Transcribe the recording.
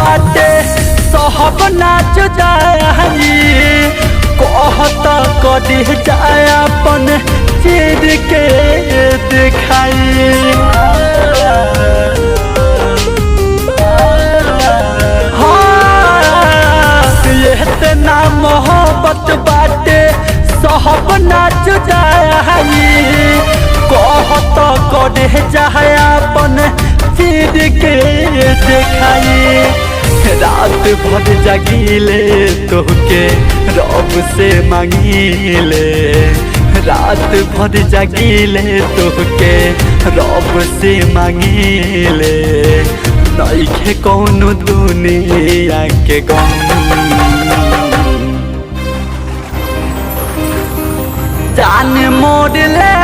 बाटे सहब नाच जाई कहता कदी जाए अपन चीर के दिखाई इतना मोहब्बत बाटे सहब नाच जाई कहता कदी जाए अपन चीर के दिखाई रात भर जगीले तोहके रब से मांगीले रात भर जगीले तोहके रब से मांगीले नइखे कौनो दुनिया के गम जान मोड़ ले